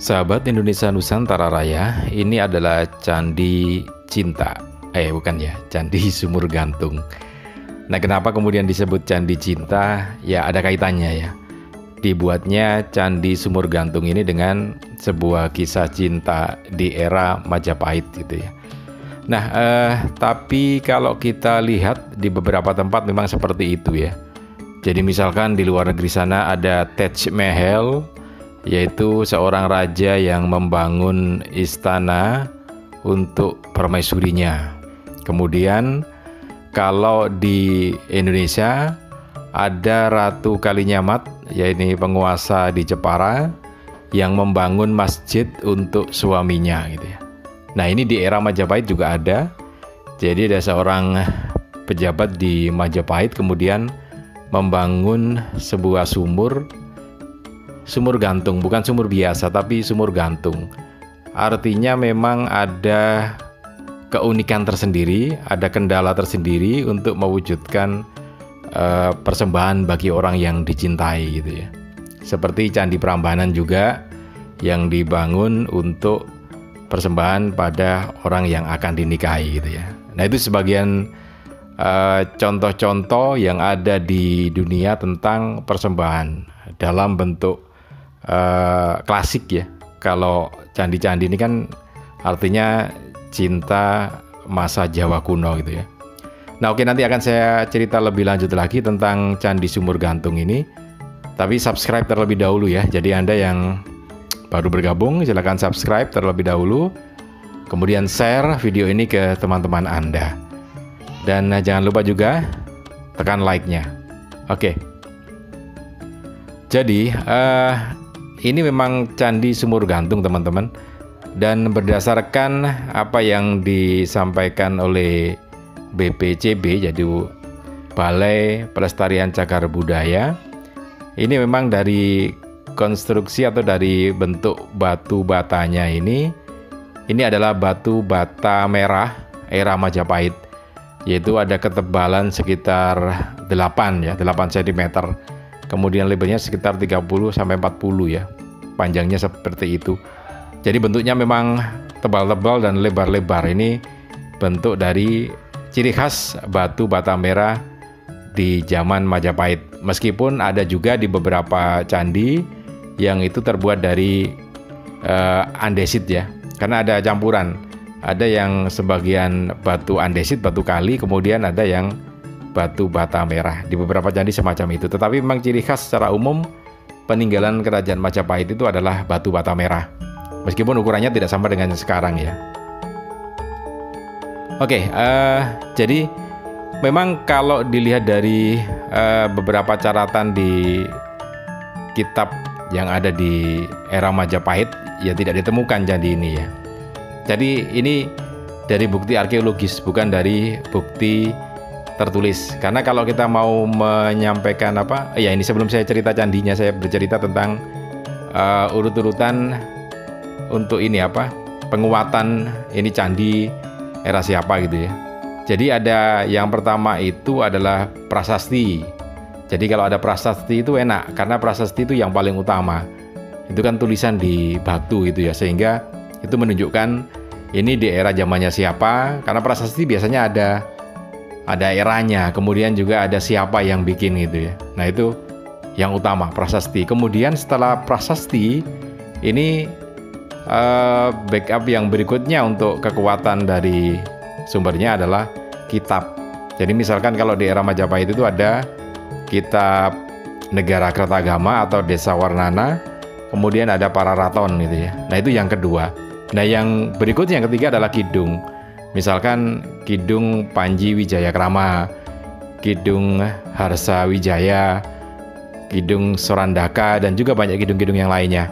Sahabat Indonesia Nusantara Raya, ini adalah Candi Cinta. Bukan ya, Candi Sumur Gantung. Nah, kenapa kemudian disebut Candi Cinta? Ya, ada kaitannya ya. Dibuatnya Candi Sumur Gantung ini dengan sebuah kisah cinta di era Majapahit gitu ya. Nah, tapi kalau kita lihat di beberapa tempat memang seperti itu ya. Jadi misalkan di luar negeri sana ada Taj Mahal, yaitu seorang raja yang membangun istana untuk permaisurinya. Kemudian kalau di Indonesia ada Ratu Kalinyamat, yaitu penguasa di Jepara yang membangun masjid untuk suaminya gitu ya. Nah, ini di era Majapahit juga ada. Jadi ada seorang pejabat di Majapahit kemudian membangun sebuah sumur gantung, bukan sumur biasa tapi sumur gantung. Artinya memang ada keunikan tersendiri, ada kendala tersendiri untuk mewujudkan persembahan bagi orang yang dicintai gitu ya. Seperti Candi Prambanan juga yang dibangun untuk persembahan pada orang yang akan dinikahi gitu ya. Nah, itu sebagian contoh-contoh yang ada di dunia tentang persembahan dalam bentuk klasik ya. Kalau candi-candi ini kan artinya cinta masa Jawa kuno gitu ya. Nah, oke, nanti akan saya cerita lebih lanjut lagi tentang Candi Sumur Gantung ini. Tapi subscribe terlebih dahulu ya. Jadi Anda yang baru bergabung silakan subscribe terlebih dahulu. Kemudian share video ini ke teman-teman Anda. Dan jangan lupa juga tekan like-nya. Oke. Jadi ini memang Candi Sumur Gantung teman-teman. Dan berdasarkan apa yang disampaikan oleh BPCB, jadi Balai Pelestarian Cagar Budaya, ini memang dari konstruksi atau dari bentuk batu batanya ini adalah batu bata merah era Majapahit, yaitu ada ketebalan sekitar 8 cm, kemudian lebarnya sekitar 30 sampai 40 ya, panjangnya seperti itu. Jadi bentuknya memang tebal-tebal dan lebar-lebar. Ini bentuk dari ciri khas batu bata merah di zaman Majapahit. Meskipun ada juga di beberapa candi yang itu terbuat dari andesit ya. Karena ada campuran. Ada yang sebagian batu andesit, batu kali, kemudian ada yang batu bata merah. Di beberapa candi semacam itu. Tetapi memang ciri khas secara umum peninggalan kerajaan Majapahit itu adalah batu bata merah. Meskipun ukurannya tidak sama dengan sekarang ya. Oke, jadi memang kalau dilihat dari beberapa catatan di kitab yang ada di era Majapahit, ya tidak ditemukan candi ini ya. Jadi ini dari bukti arkeologis, bukan dari bukti tertulis. Karena kalau kita mau menyampaikan ini sebelum saya cerita candinya, saya bercerita tentang urut-urutan untuk ini penguatan ini candi era siapa gitu ya. Jadi ada yang pertama itu adalah prasasti. Jadi kalau ada prasasti itu enak, karena prasasti itu yang paling utama. Itu kan tulisan di batu gitu ya, sehingga itu menunjukkan ini di era zamannya siapa. Karena prasasti biasanya ada eranya, kemudian juga ada siapa yang bikin gitu ya. Nah, itu yang utama, prasasti. Kemudian setelah prasasti ini backup yang berikutnya untuk kekuatan dari sumbernya adalah kitab. Jadi misalkan kalau di era Majapahit itu ada kitab Negara Kertagama atau Desa Warnana, kemudian ada Pararaton gitu ya. Nah, itu yang kedua. Nah, yang berikutnya yang ketiga adalah kidung. Misalkan Kidung Panji Wijayakrama, Kidung Harsa Wijaya, Kidung Sorandaka, dan juga banyak kidung-kidung yang lainnya.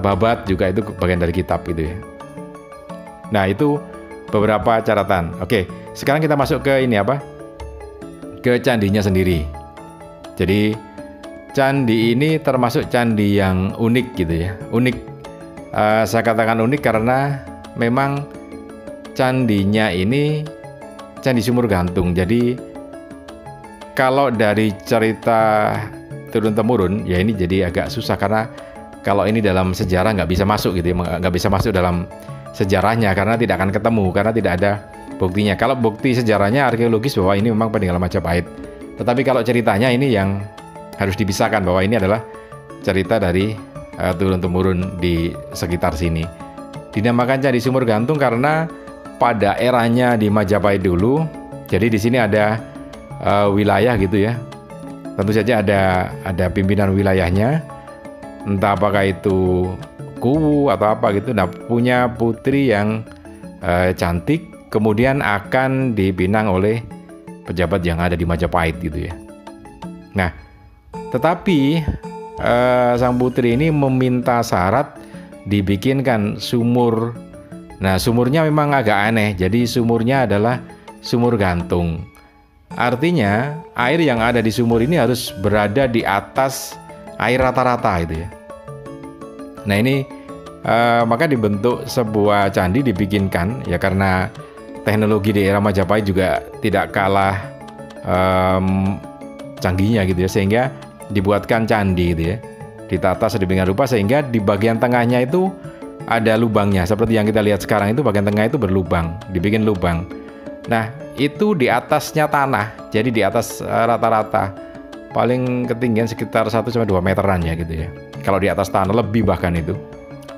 Babat juga itu bagian dari kitab gitu ya. Nah, itu beberapa catatan. Oke, sekarang kita masuk ke ini ke candinya sendiri. Jadi candi ini termasuk candi yang unik gitu ya. Unik, saya katakan unik karena memang candinya ini Candi Sumur Gantung. Jadi kalau dari cerita turun-temurun ya ini jadi agak susah, karena kalau ini dalam sejarah nggak bisa masuk gitu ya, nggak bisa masuk dalam sejarahnya karena tidak akan ketemu, karena tidak ada buktinya. Kalau bukti sejarahnya arkeologis bahwa ini memang peninggalan Majapahit. Tetapi kalau ceritanya ini yang harus dipisahkan, bahwa ini adalah cerita dari turun-temurun di sekitar sini. Dinamakan Candi Sumur Gantung karena pada eranya di Majapahit dulu, jadi di sini ada wilayah gitu ya. Tentu saja ada pimpinan wilayahnya, entah apakah itu Kuwu atau apa gitu. Nah, punya putri yang cantik, kemudian akan dipinang oleh pejabat yang ada di Majapahit gitu ya. Nah, tetapi sang putri ini meminta syarat dibikinkan sumur. Nah, sumurnya memang agak aneh. Jadi sumurnya adalah sumur gantung. Artinya air yang ada di sumur ini harus berada di atas air rata-rata gitu ya. Nah, ini maka dibentuk sebuah candi, dibikinkan ya, karena teknologi di era Majapahit juga tidak kalah canggihnya gitu ya, sehingga dibuatkan candi gitu ya, ditata sedemikian rupa sehingga di bagian tengahnya itu ada lubangnya, seperti yang kita lihat sekarang itu bagian tengah itu berlubang, dibikin lubang. Nah, itu di atasnya tanah, jadi di atas rata-rata paling ketinggian sekitar 1-2 meteran ya gitu ya. Kalau di atas tanah lebih, bahkan itu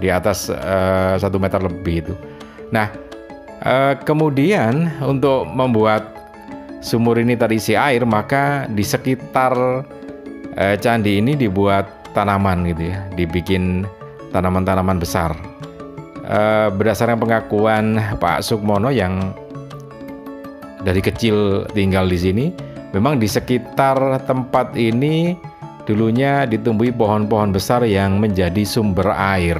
di atas 1 meter lebih itu. Nah, kemudian untuk membuat sumur ini terisi air, maka di sekitar candi ini dibuat tanaman gitu ya, dibikin tanaman-tanaman besar. Berdasarkan pengakuan Pak Sukmono yang dari kecil tinggal di sini, memang di sekitar tempat ini dulunya ditumbuhi pohon-pohon besar yang menjadi sumber air.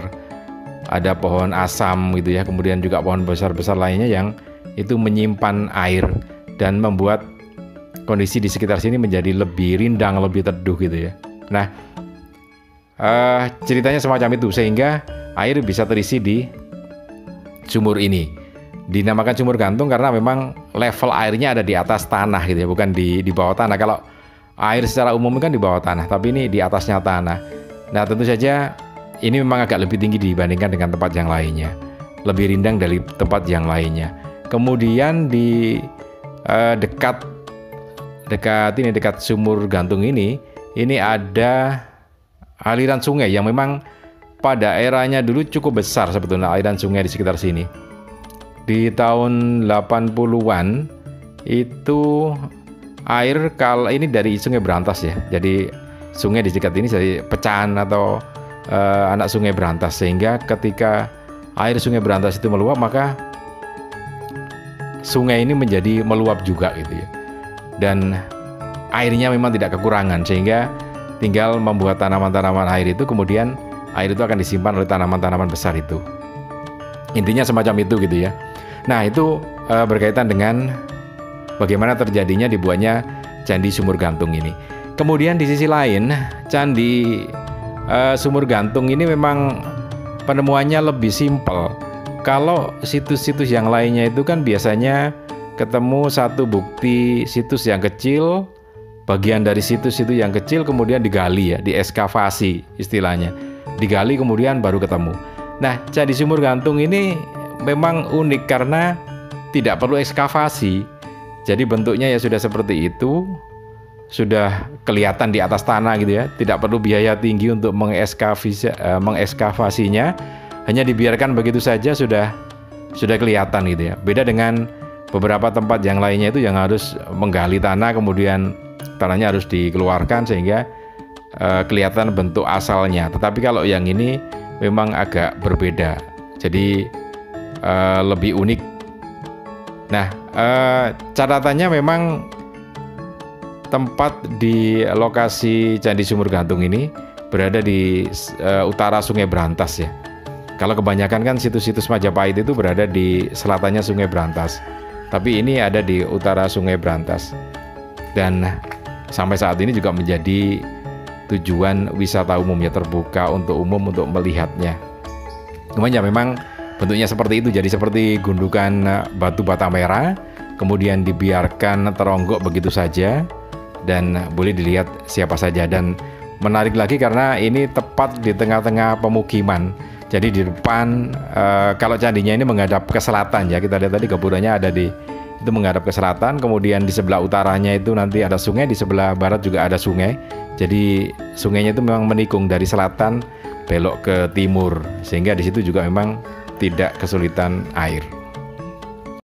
Ada pohon asam gitu ya, kemudian juga pohon besar-besar lainnya yang itu menyimpan air dan membuat kondisi di sekitar sini menjadi lebih rindang, lebih teduh gitu ya. Nah, ceritanya semacam itu sehingga air bisa terisi di sumur ini. Dinamakan sumur gantung karena memang level airnya ada di atas tanah gitu ya, bukan di bawah tanah. Kalau air secara umum kan di bawah tanah, tapi ini di atasnya tanah. Nah, tentu saja ini memang agak lebih tinggi dibandingkan dengan tempat yang lainnya, lebih rindang dari tempat yang lainnya. Kemudian di dekat sumur gantung ini ada aliran sungai yang memang pada eranya dulu cukup besar sebetulnya, aliran sungai di sekitar sini. Di tahun 80-an itu air, kalau ini dari Sungai Berantas ya. Jadi sungai di dekat ini dari pecahan atau anak Sungai Berantas, sehingga ketika air Sungai Berantas itu meluap, maka sungai ini menjadi meluap juga gitu ya. Dan airnya memang tidak kekurangan, sehingga tinggal membuat tanaman-tanaman air itu, kemudian air itu akan disimpan oleh tanaman-tanaman besar itu. Intinya semacam itu gitu ya. Nah, itu berkaitan dengan bagaimana terjadinya dibuatnya Candi Sumur Gantung ini. Kemudian di sisi lain, Candi Sumur Gantung ini memang penemuannya lebih simpel. Kalau situs-situs yang lainnya itu kan biasanya ketemu satu bukti situs yang kecil, bagian dari situs itu yang kecil kemudian digali ya, dieskavasi istilahnya. Digali kemudian baru ketemu. Nah, Candi Sumur Gantung ini memang unik karena tidak perlu ekskavasi. Jadi bentuknya ya sudah seperti itu, sudah kelihatan di atas tanah gitu ya. Tidak perlu biaya tinggi untuk mengeskavasinya, hanya dibiarkan begitu saja sudah kelihatan gitu ya. Beda dengan beberapa tempat yang lainnya itu yang harus menggali tanah, kemudian tanahnya harus dikeluarkan sehingga kelihatan bentuk asalnya. Tetapi kalau yang ini memang agak berbeda, jadi lebih unik. Nah, catatannya memang tempat di lokasi Candi Sumur Gantung ini berada di utara Sungai Berantas ya. Kalau kebanyakan kan situs-situs Majapahit itu berada di selatannya Sungai Berantas, tapi ini ada di utara Sungai Berantas. Dan sampai saat ini juga menjadi tujuan wisata umum ya, terbuka untuk umum untuk melihatnya. Kemudian memang bentuknya seperti itu, jadi seperti gundukan batu bata merah, kemudian dibiarkan teronggok begitu saja dan boleh dilihat siapa saja. Dan menarik lagi karena ini tepat di tengah-tengah pemukiman. Jadi di depan, kalau candinya ini menghadap ke selatan ya, kita lihat tadi gapuranya ada itu menghadap ke selatan, kemudian di sebelah utaranya itu nanti ada sungai, di sebelah barat juga ada sungai. Jadi sungainya itu memang menikung dari selatan belok ke timur, sehingga di situ juga memang tidak kesulitan air.